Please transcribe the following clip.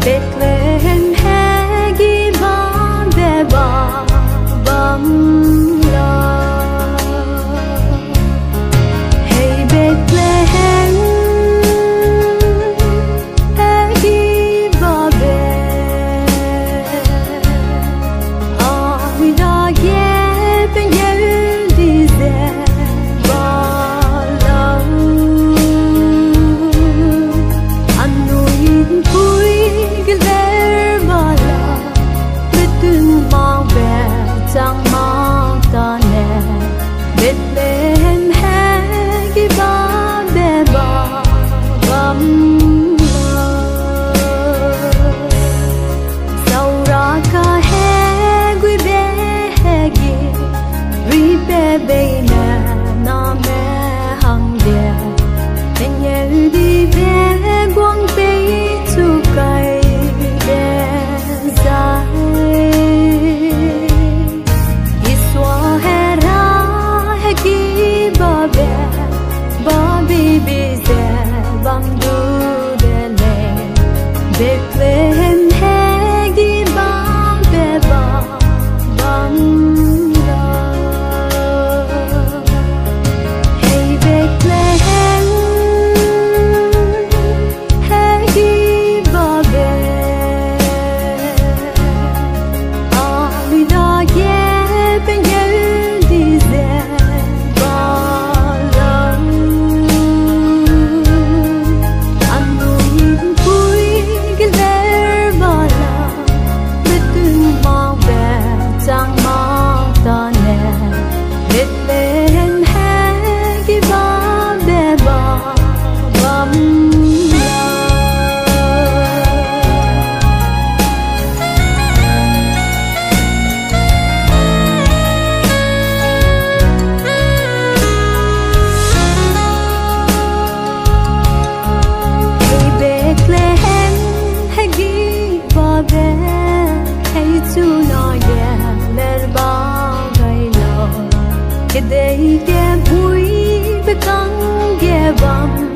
Bethlehem hegi ba beba bam la. Hey Bethlehem hegi ba be. Ahida geben yeldize ba la. Anuin pui Tang mang ta ne Bethlehem hegi ba beba bam la. Saura ka hegi be hegi ri be be na na me hang de Tenyel di be guang be tu kai de zai. Bethlehem hegi ba beba bam la. Hey Bethlehem hegi ba be. Ahida geben yeldize ba la. Anuin pui Tang mang ta ne Bethlehem hegi ba beba bam la. Hey Bethlehem hegi ba be. Hey tu na ye ler ba gai lo. Ke dei ke bui be kang ye bam.